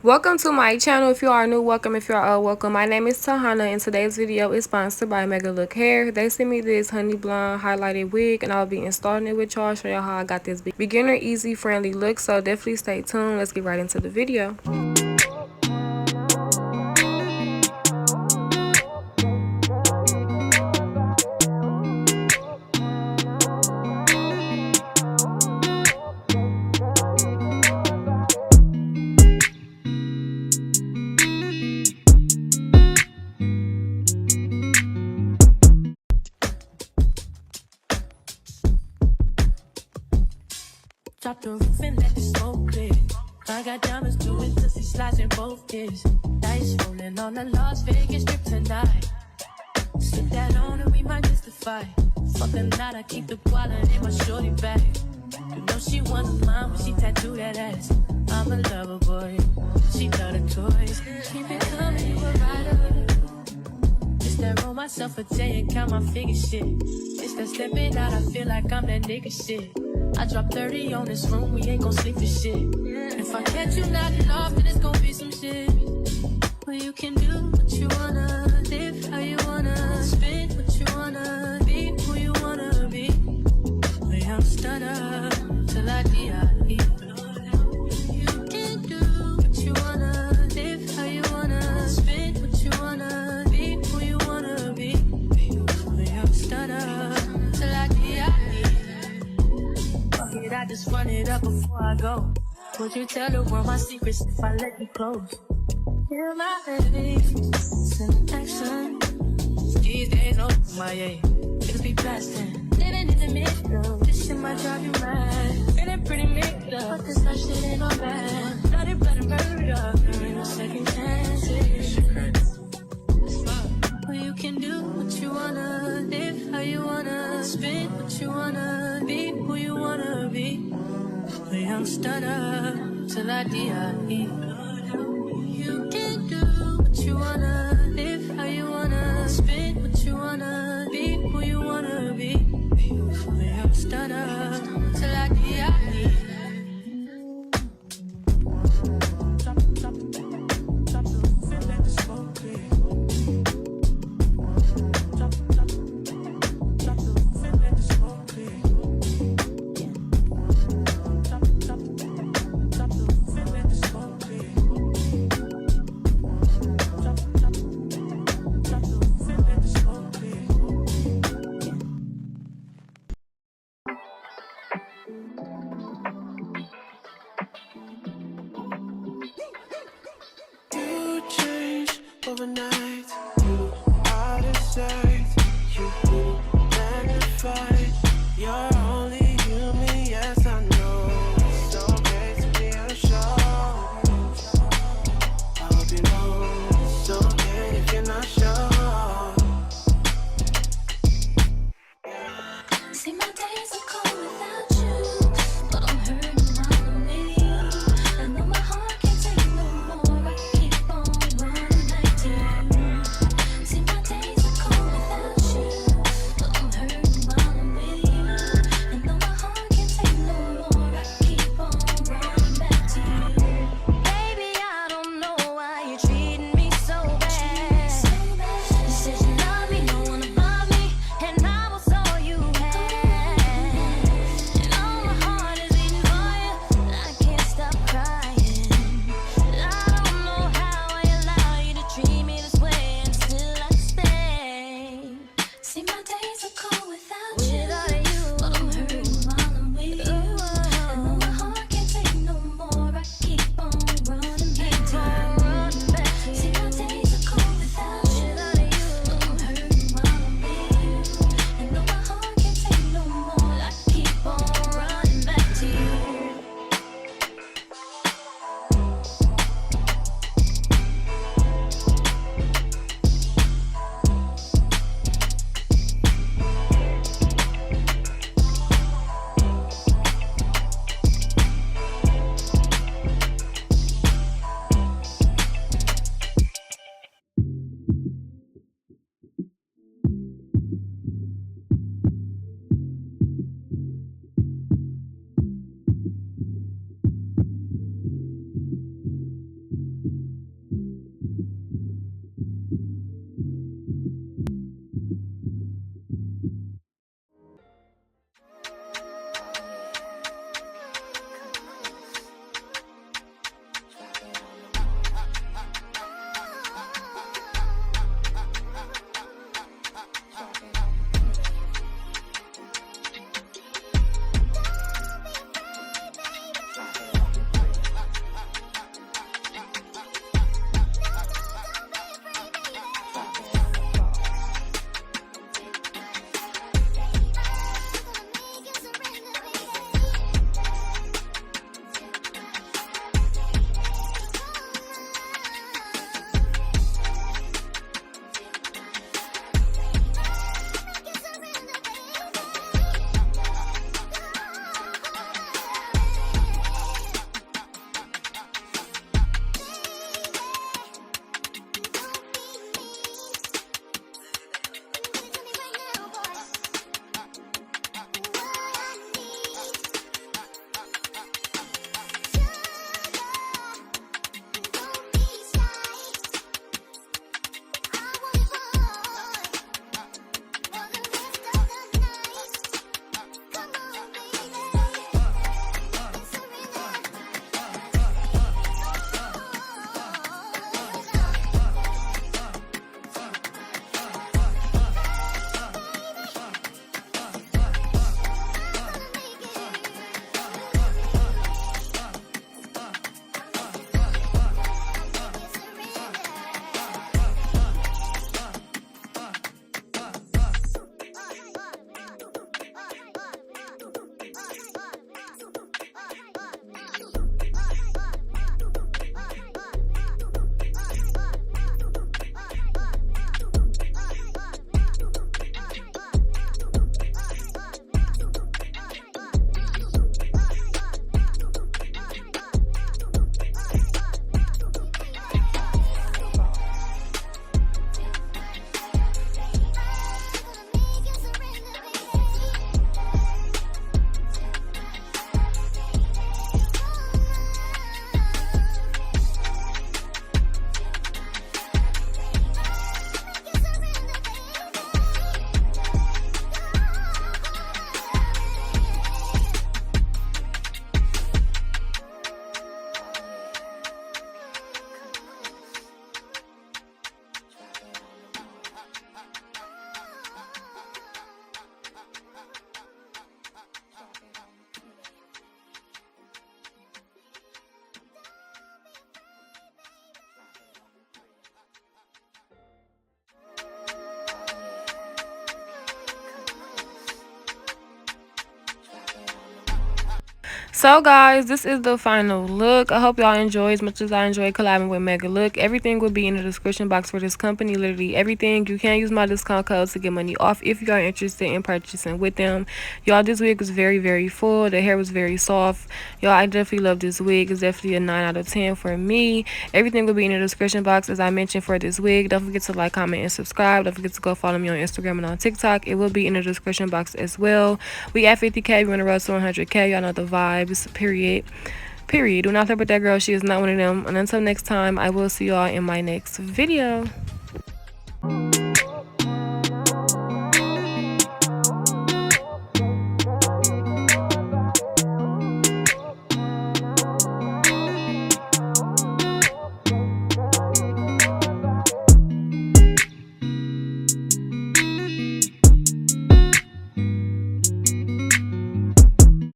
Welcome to my channel. If you are new, welcome. If you are old, welcome. My name is TaHoney, and today's video is sponsored by Megalook Hair. They sent me this honey blonde highlighted wig, and I'll be installing it with y'all. Show y'all how I got this beginner, easy, friendly look. So definitely stay tuned. Let's get right into the video. Drop the roof and let the smoke clear. I got diamonds doing pussy slides in both ears. Dice rolling on the Las Vegas strip tonight. Slip that on and we might justify. Fucking night, I keep the wallet in my shorty bag. You know she wasn't mine when she tattooed that ass. I'm a lover boy, she love the toys. Keep it coming, you a rider. Just that roll myself a J and count my figure shit. It's that stepping out, I feel like I'm that nigga shit. I drop 30 on this room, we ain't gon' sleep for shit. If I catch you nodding off, then it's gon' be some shit. Well, you can do what you wanna, live how you wanna, spin what you wanna, be who you wanna be. Well, I'm stunner till I die. You can do what you wanna, live how you wanna, spin what you wanna, be who you wanna be. Well, I'm stunner till I die. I just run it up before I go. Would you tell the world my secrets if I let you close? Feel my baby, send action. These days, oh my yeah, niggas be blasting. Living in the middle, this shit might drive you mad. Feeling pretty mixed up, but this life shit ain't all bad. Bloody, bloody murder, there ain't no second chances. Well, you can do what you wanna, live how you wanna, spin what you wanna, be who you wanna be. A young stunner till I die. You can do what you wanna, live how you wanna, spin what you wanna, be who you wanna be. A young stunner till I die. Overnight, out of sight, you magnified. You're only human, yes I know. It's okay to be unsure. I hope you know it's okay if you're not sure. See my days are cold without you, but I'm hurting while I'm with you. I know my heart can't take no more. I keep on running like you. See my days are cold without you, but I'm hurting while I'm So guys, this is the final look. I hope y'all enjoy as much as I enjoy collabing with Megalook. Everything will be in the description box for this company. Literally everything. You can use my discount code to get money off if you are interested in purchasing with them. Y'all, this wig was very, very full. The hair was very soft. Y'all, I definitely love this wig. It's definitely a 9 out of 10 for me. Everything will be in the description box as I mentioned for this wig. Don't forget to like, comment, and subscribe. Don't forget to go follow me on Instagram and on TikTok. It will be in the description box as well. We at 50K. We're on the road to 100K. Y'all know the vibes. Period. Do not play with that girl. She is not one of them. And until next time, I will see y'all in my next video.